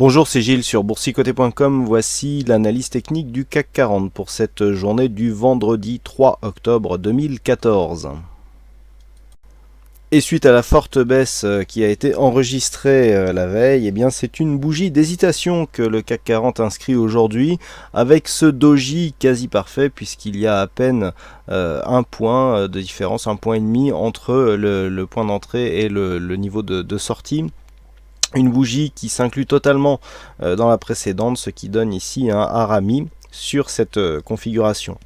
Bonjour, c'est Gilles sur boursicoté.com. Voici l'analyse technique du CAC 40 pour cette journée du vendredi 3 octobre 2014. Et suite à la forte baisse qui a été enregistrée la veille, eh bien c'est une bougie d'hésitation que le CAC 40 inscrit aujourd'hui avec ce doji quasi parfait puisqu'il y a à peine un point de différence, un point et demi entre le point d'entrée et le niveau de sortie. Une bougie qui s'inclut totalement dans la précédente, ce qui donne ici un harami sur cette configuration.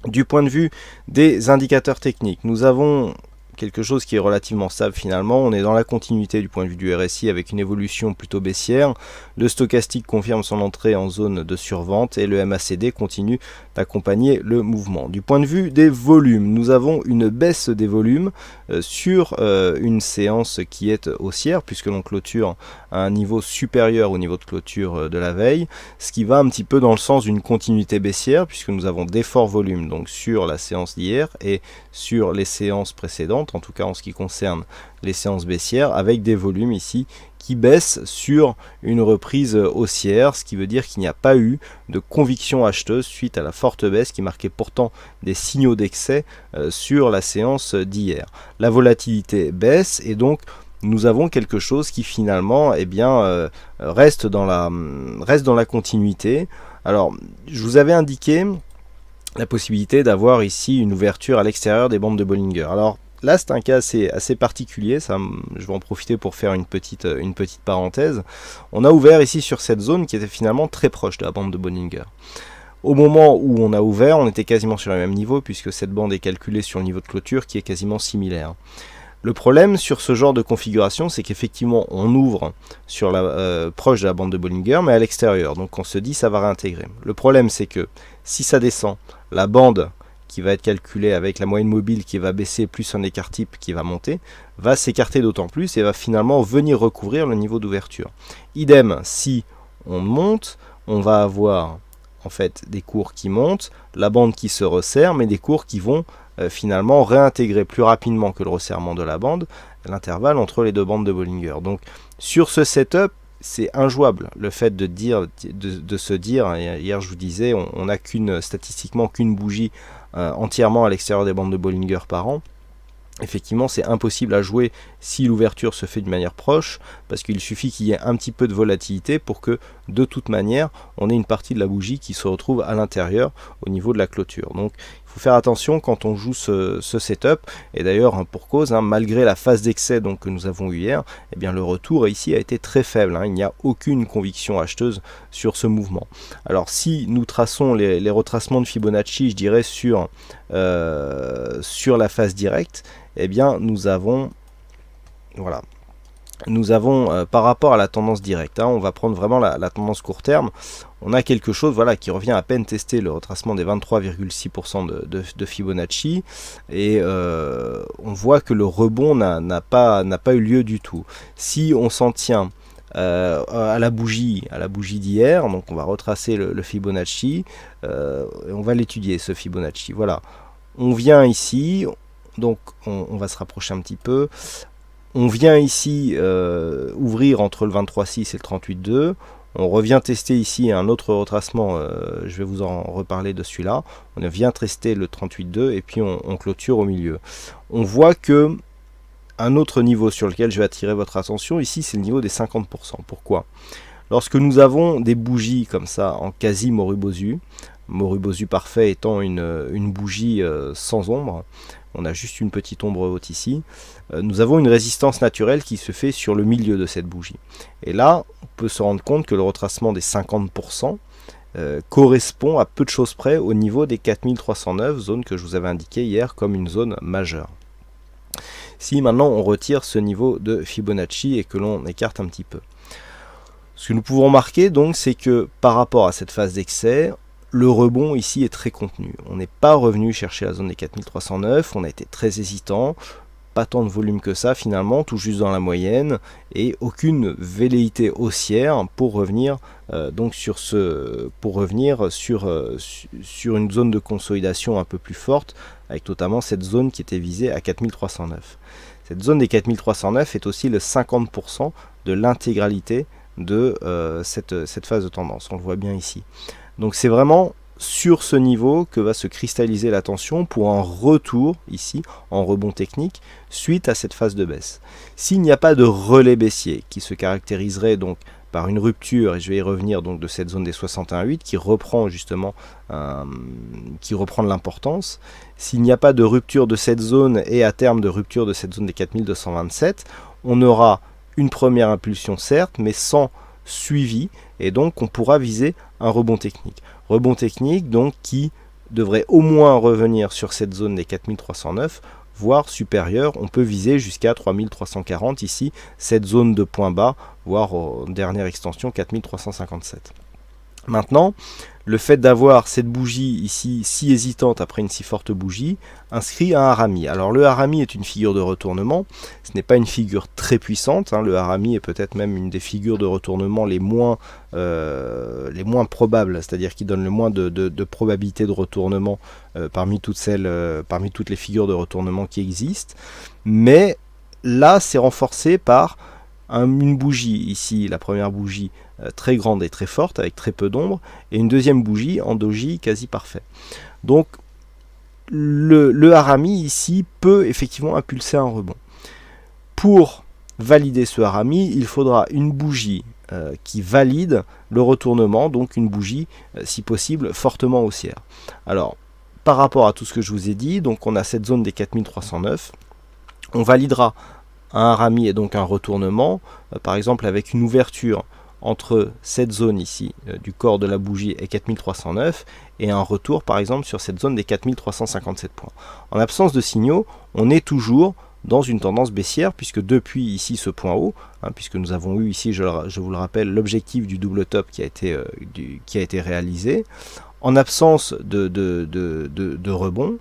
Du point de vue des indicateurs techniques, nous avons quelque chose qui est relativement stable finalement. On est dans la continuité du point de vue du RSI avec une évolution plutôt baissière. Le stochastique confirme son entrée en zone de survente et le MACD continue d'accompagner le mouvement. Du point de vue des volumes, nous avons une baisse des volumes sur une séance qui est haussière puisque l'on clôture à un niveau supérieur au niveau de clôture de la veille, ce qui va un petit peu dans le sens d'une continuité baissière puisque nous avons des forts volumes donc sur la séance d'hier et sur les séances précédentes, en tout cas en ce qui concerne les séances baissières, avec des volumes ici qui baissent sur une reprise haussière, ce qui veut dire qu'il n'y a pas eu de conviction acheteuse suite à la forte baisse qui marquait pourtant des signaux d'excès sur la séance d'hier. La volatilité baisse et donc nous avons quelque chose qui finalement reste dans la continuité. Alors, je vous avais indiqué la possibilité d'avoir ici une ouverture à l'extérieur des bandes de Bollinger. Alors là, c'est un cas assez particulier, ça, je vais en profiter pour faire une petite parenthèse. On a ouvert ici sur cette zone qui était finalement très proche de la bande de Bollinger. Au moment où on a ouvert, on était quasiment sur le même niveau puisque cette bande est calculée sur le niveau de clôture qui est quasiment similaire. Le problème sur ce genre de configuration, c'est qu'effectivement on ouvre sur proche de la bande de Bollinger, mais à l'extérieur. Donc on se dit ça va réintégrer. Le problème c'est que si ça descend, la bande qui va être calculée avec la moyenne mobile qui va baisser plus un écart type qui va monter, va s'écarter d'autant plus et va finalement venir recouvrir le niveau d'ouverture. Idem, si on monte, on va avoir en fait des cours qui montent, la bande qui se resserre, mais des cours qui vont finalement réintégrer plus rapidement que le resserrement de la bande l'intervalle entre les deux bandes de Bollinger. Donc sur ce setup, c'est injouable le fait de se dire, hier je vous disais, on n'a statistiquement qu'une bougie entièrement à l'extérieur des bandes de Bollinger par an. Effectivement, c'est impossible à jouer si l'ouverture se fait d'une manière proche, parce qu'il suffit qu'il y ait un petit peu de volatilité pour que, de toute manière, on ait une partie de la bougie qui se retrouve à l'intérieur au niveau de la clôture. Donc, il faut faire attention quand on joue ce setup, et d'ailleurs, pour cause, malgré la phase d'excès que nous avons eu hier, eh bien, le retour ici a été très faible. Il n'y a aucune conviction acheteuse sur ce mouvement. Alors, si nous traçons les retracements de Fibonacci, je dirais, sur la phase directe, eh bien nous avons par rapport à la tendance directe, on va prendre vraiment la tendance court terme, on a quelque chose qui revient à peine tester le retracement des 23,6% de Fibonacci et on voit que le rebond n'a pas eu lieu du tout. Si on s'en tient à la bougie d'hier, donc on va retracer le Fibonacci et on va l'étudier ce Fibonacci. Voilà, on vient ici. Donc on va se rapprocher un petit peu. On vient ici ouvrir entre le 23,6 et le 38,2. On revient tester ici un autre retracement. Je vais vous en reparler de celui-là. On vient tester le 38,2 et puis on clôture au milieu. On voit que un autre niveau sur lequel je vais attirer votre attention ici, c'est le niveau des 50%. Pourquoi ? Lorsque nous avons des bougies comme ça en quasi Morubosu parfait étant une bougie sans ombre, on a juste une petite ombre haute ici, nous avons une résistance naturelle qui se fait sur le milieu de cette bougie. Et là, on peut se rendre compte que le retracement des 50% correspond à peu de choses près au niveau des 4309, zone que je vous avais indiqué hier comme une zone majeure. Si maintenant on retire ce niveau de Fibonacci et que l'on écarte un petit peu. Ce que nous pouvons remarquer donc, c'est que par rapport à cette phase d'excès, le rebond ici est très contenu. On n'est pas revenu chercher la zone des 4309, on a été très hésitant, pas tant de volume que ça finalement, tout juste dans la moyenne, et aucune velléité haussière pour revenir sur une zone de consolidation un peu plus forte, avec notamment cette zone qui était visée à 4309. Cette zone des 4309 est aussi le 50% de l'intégralité de cette phase de tendance. On le voit bien ici. Donc c'est vraiment sur ce niveau que va se cristalliser la tension pour un retour ici en rebond technique suite à cette phase de baisse. S'il n'y a pas de relais baissier qui se caractériserait donc par une rupture, et je vais y revenir donc de cette zone des 61,8 qui reprend justement de l'importance, s'il n'y a pas de rupture de cette zone et à terme de rupture de cette zone des 4227, on aura une première impulsion certes, mais sans suivi, et donc on pourra viser un rebond technique. Rebond technique donc qui devrait au moins revenir sur cette zone des 4309, voire supérieur. On peut viser jusqu'à 3340 ici, cette zone de point bas, voire en dernière extension 4357. Maintenant, le fait d'avoir cette bougie ici si hésitante après une si forte bougie inscrit un harami. Alors le harami est une figure de retournement, ce n'est pas une figure très puissante, hein. Le harami est peut-être même une des figures de retournement les moins probables, c'est-à-dire qui donne le moins de probabilité de retournement parmi toutes les figures de retournement qui existent. Mais là c'est renforcé par une bougie ici, la première bougie très grande et très forte avec très peu d'ombre, et une deuxième bougie en doji quasi parfait. Donc le harami ici peut effectivement impulser un rebond. Pour valider ce harami, il faudra une bougie qui valide le retournement, donc une bougie si possible fortement haussière. Alors par rapport à tout ce que je vous ai dit, donc on a cette zone des 4309, on validera un harami et donc un retournement, par exemple avec une ouverture entre cette zone ici du corps de la bougie et 4309 et un retour par exemple sur cette zone des 4357 points. En absence de signaux, on est toujours dans une tendance baissière puisque depuis ici ce point haut, puisque nous avons eu ici, je vous le rappelle, l'objectif du double top qui a été réalisé, en absence de rebond,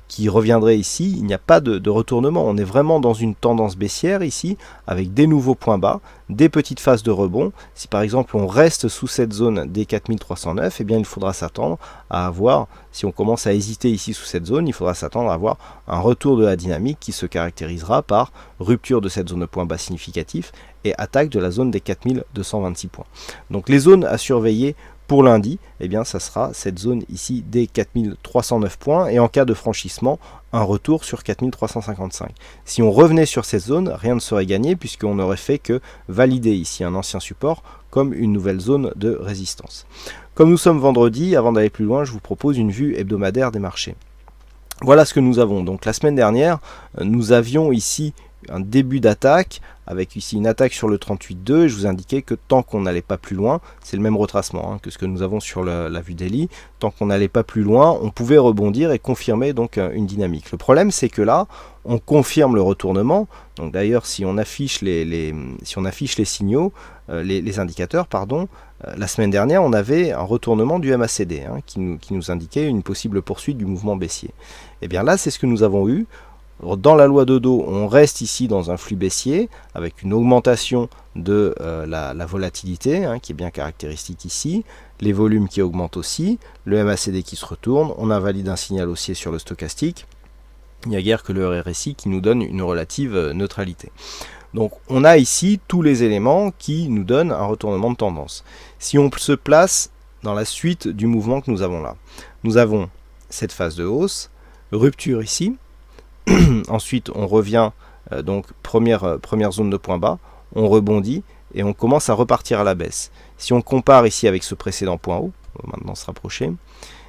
qui reviendrait ici, il n'y a pas de retournement, on est vraiment dans une tendance baissière ici, avec des nouveaux points bas, des petites phases de rebond. Si par exemple on reste sous cette zone des 4309, eh bien il faudra s'attendre à avoir, si on commence à hésiter ici sous cette zone, il faudra s'attendre à avoir un retour de la dynamique qui se caractérisera par rupture de cette zone de point bas significatif et attaque de la zone des 4226 points. Donc les zones à surveiller pour lundi, eh bien, ça sera cette zone ici des 4309 points et en cas de franchissement, un retour sur 4355. Si on revenait sur cette zone, rien ne serait gagné puisqu'on n'aurait fait que valider ici un ancien support comme une nouvelle zone de résistance. Comme nous sommes vendredi, avant d'aller plus loin, je vous propose une vue hebdomadaire des marchés. Voilà ce que nous avons. Donc la semaine dernière, nous avions ici un début d'attaque avec ici une attaque sur le 38.2 et je vous indiquais que tant qu'on n'allait pas plus loin, c'est le même retracement que ce que nous avons sur la vue daily, tant qu'on n'allait pas plus loin, on pouvait rebondir et confirmer donc une dynamique. Le problème c'est que là, on confirme le retournement. Donc d'ailleurs si on affiche les signaux, les indicateurs, pardon, la semaine dernière on avait un retournement du MACD qui nous indiquait une possible poursuite du mouvement baissier. Et bien là c'est ce que nous avons eu. Dans la loi de Dow, on reste ici dans un flux baissier avec une augmentation de la volatilité qui est bien caractéristique ici, les volumes qui augmentent aussi, le MACD qui se retourne, on invalide un signal haussier sur le stochastique, il n'y a guère que le RSI qui nous donne une relative neutralité. Donc on a ici tous les éléments qui nous donnent un retournement de tendance. Si on se place dans la suite du mouvement que nous avons là, nous avons cette phase de hausse, rupture ici. Ensuite, on revient, donc première zone de point bas, on rebondit et on commence à repartir à la baisse. Si on compare ici avec ce précédent point haut, on va maintenant se rapprocher,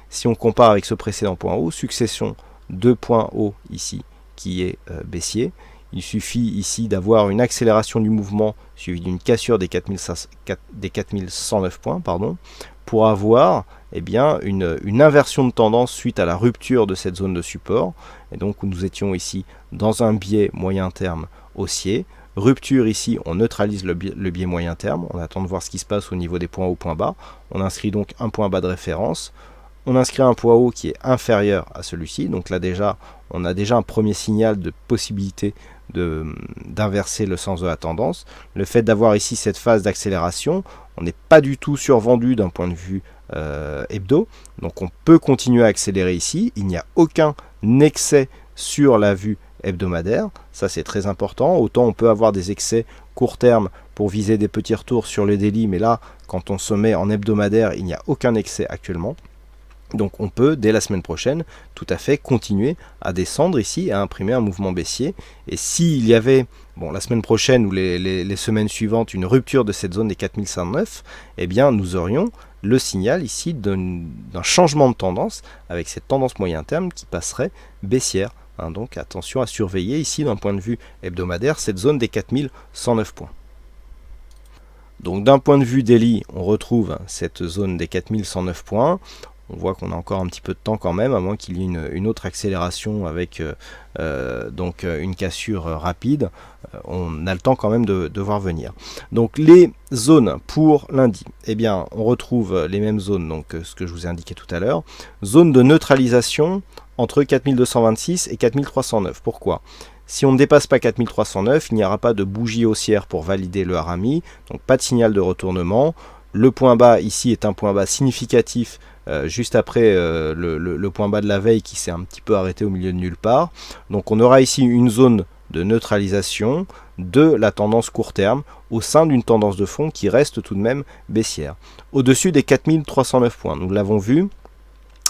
si on compare avec ce précédent point haut, succession de points hauts ici qui est baissier, il suffit ici d'avoir une accélération du mouvement suivie d'une cassure des 4109 points, pour avoir une inversion de tendance suite à la rupture de cette zone de support. Et donc nous étions ici dans un biais moyen terme haussier. Rupture ici, on neutralise le biais moyen terme. On attend de voir ce qui se passe au niveau des points hauts, points bas. On inscrit donc un point bas de référence. On inscrit un point haut qui est inférieur à celui-ci. Donc là déjà, on a déjà un premier signal de possibilité d'inverser le sens de la tendance. Le fait d'avoir ici cette phase d'accélération, on n'est pas du tout survendu d'un point de vue hebdo, donc on peut continuer à accélérer ici, il n'y a aucun excès sur la vue hebdomadaire. Ça c'est très important. Autant on peut avoir des excès court terme pour viser des petits retours sur le daily, mais là quand on se met en hebdomadaire, il n'y a aucun excès actuellement. Donc on peut, dès la semaine prochaine, tout à fait continuer à descendre ici, à imprimer un mouvement baissier. Et s'il y avait, la semaine prochaine ou les semaines suivantes, une rupture de cette zone des 4109, eh bien nous aurions le signal ici d'un changement de tendance, avec cette tendance moyen terme qui passerait baissière. Donc attention à surveiller ici d'un point de vue hebdomadaire cette zone des 4109 points. Donc d'un point de vue daily, on retrouve cette zone des 4109 points. On voit qu'on a encore un petit peu de temps quand même, à moins qu'il y ait une autre accélération avec une cassure rapide. On a le temps quand même de voir venir. Donc les zones pour lundi, eh bien on retrouve les mêmes zones, donc ce que je vous ai indiqué tout à l'heure. Zone de neutralisation entre 4226 et 4309. Pourquoi ? Si on ne dépasse pas 4309, il n'y aura pas de bougie haussière pour valider le harami, donc pas de signal de retournement. Le point bas ici est un point bas significatif juste après le point bas de la veille qui s'est un petit peu arrêté au milieu de nulle part. Donc on aura ici une zone de neutralisation de la tendance court terme au sein d'une tendance de fond qui reste tout de même baissière. Au-dessus des 4309 points, nous l'avons vu,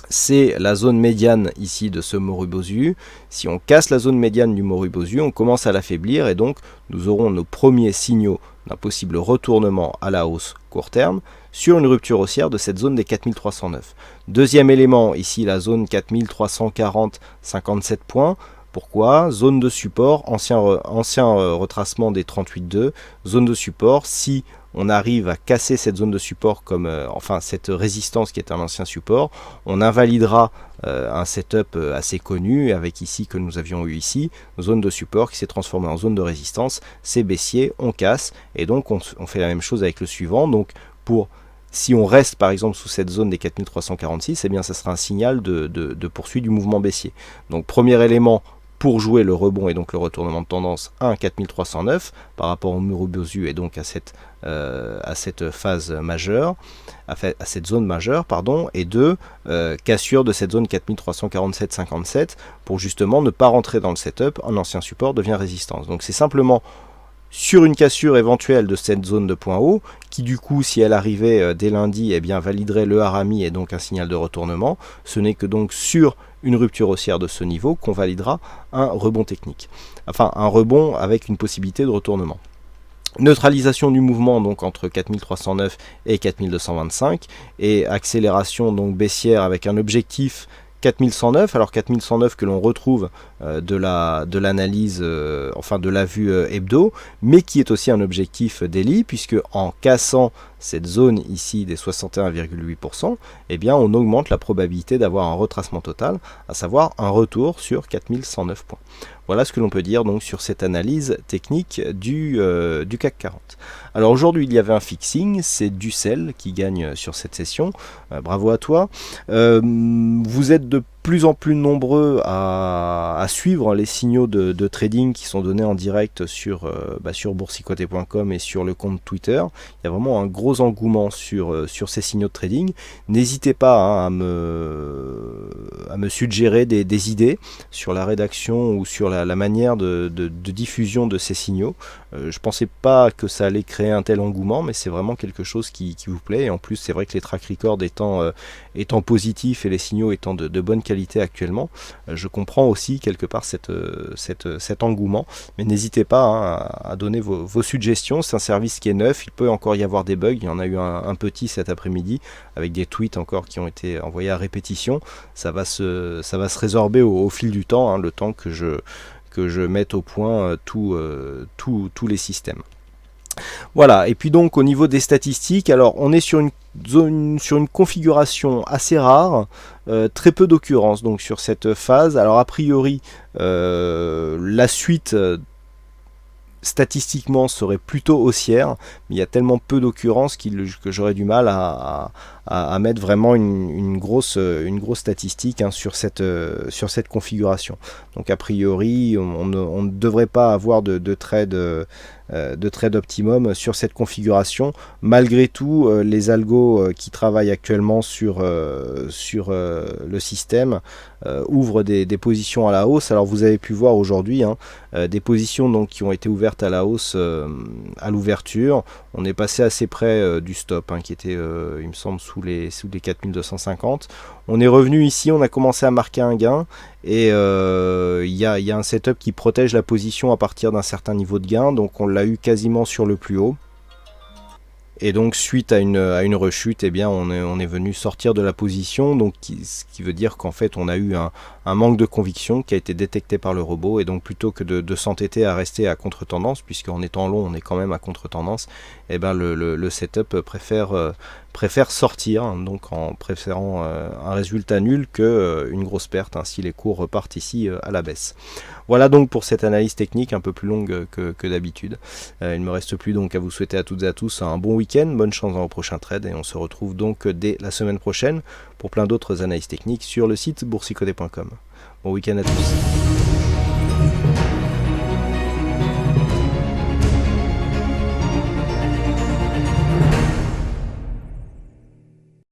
c'est la zone médiane ici de ce Morubosu. Si on casse la zone médiane du Morubosu, on commence à l'affaiblir et donc nous aurons nos premiers signaux d'un possible retournement à la hausse court terme sur une rupture haussière de cette zone des 4309. Deuxième élément, ici la zone 4340-57 points. Pourquoi ? Zone de support, ancien retracement des 38,2, zone de support. Si on arrive à casser cette zone de support comme cette résistance qui est un ancien support, on invalidera un setup assez connu avec ici que nous avions eu ici, zone de support qui s'est transformée en zone de résistance, c'est baissier, on casse et donc on fait la même chose avec le suivant. Donc si on reste par exemple sous cette zone des 4346, eh bien ça sera un signal de poursuite du mouvement baissier. Donc premier élément pour jouer le rebond et donc le retournement de tendance, 1 4309 par rapport au Morubosu et donc à cette phase majeure, à cette zone majeure, pardon, et 2 cassure de cette zone 4347-57 pour justement ne pas rentrer dans le setup, un ancien support devient résistance. Donc c'est simplement sur une cassure éventuelle de cette zone de point haut, qui du coup, si elle arrivait dès lundi, eh bien validerait le harami et donc un signal de retournement. Ce n'est que donc sur une rupture haussière de ce niveau qu'on validera un rebond technique. Enfin, un rebond avec une possibilité de retournement. Neutralisation du mouvement donc entre 4309 et 4225 et accélération donc baissière avec un objectif 4109, alors 4109 que l'on retrouve de l'analyse, de la vue hebdo, mais qui est aussi un objectif daily, puisque en cassant cette zone ici des 61,8%, eh bien on augmente la probabilité d'avoir un retracement total, à savoir un retour sur 4109 points. Voilà ce que l'on peut dire donc sur cette analyse technique du CAC 40. Alors aujourd'hui il y avait un fixing, c'est Ducel qui gagne sur cette session, bravo à toi. Vous êtes de plus en plus nombreux à suivre les signaux de trading qui sont donnés en direct sur boursicoté.com et sur le compte Twitter. Il y a vraiment un gros engouement sur ces signaux de trading. N'hésitez pas à me suggérer des idées sur la rédaction ou sur la manière de diffusion de ces signaux. Je ne pensais pas que ça allait créer un tel engouement, mais c'est vraiment quelque chose qui vous plaît. Et en plus, c'est vrai que les track records étant positifs et les signaux étant de bonne qualité actuellement, je comprends aussi quelque part cet engouement. Mais n'hésitez pas à donner vos suggestions. C'est un service qui est neuf, il peut encore y avoir des bugs. Il y en a eu un petit cet après-midi avec des tweets encore qui ont été envoyés à répétition. Ça va se résorber au fil du temps, le temps que je mette au point tous les systèmes. Voilà, et puis donc au niveau des statistiques, alors on est sur une configuration assez rare, très peu d'occurrences donc sur cette phase. Alors a priori la suite statistiquement serait plutôt haussière, mais il y a tellement peu d'occurrences que j'aurais du mal à à mettre vraiment une grosse statistique hein, sur cette configuration. Donc a priori, on ne devrait pas avoir de trade optimum sur cette configuration. Malgré tout, les algos qui travaillent actuellement sur le système ouvrent des positions à la hausse. Alors vous avez pu voir aujourd'hui hein, des positions donc, qui ont été ouvertes à la hausse à l'ouverture. On est passé assez près du stop hein, qui était il me semble sous les 4250. On est revenu ici, on a commencé à marquer un gain et il y a un setup qui protège la position à partir d'un certain niveau de gain, donc on l'a eu quasiment sur le plus haut. Et donc suite à une rechute, eh bien, on est venu sortir de la position, donc ce qui veut dire qu'en fait on a eu un manque de conviction qui a été détecté par le robot, et donc plutôt que de s'entêter à rester à contre-tendance, puisqu'en étant long on est quand même à contre-tendance, eh ben le setup préfère sortir, hein, donc en préférant un résultat nul que une grosse perte, hein, si les cours repartent ici à la baisse. Voilà donc pour cette analyse technique un peu plus longue que d'habitude. Il ne me reste plus donc à vous souhaiter à toutes et à tous un bon week-end, bonne chance dans vos prochains trades, et on se retrouve donc dès la semaine prochaine pour plein d'autres analyses techniques sur le site boursicoté.com. Bon week-end à tous.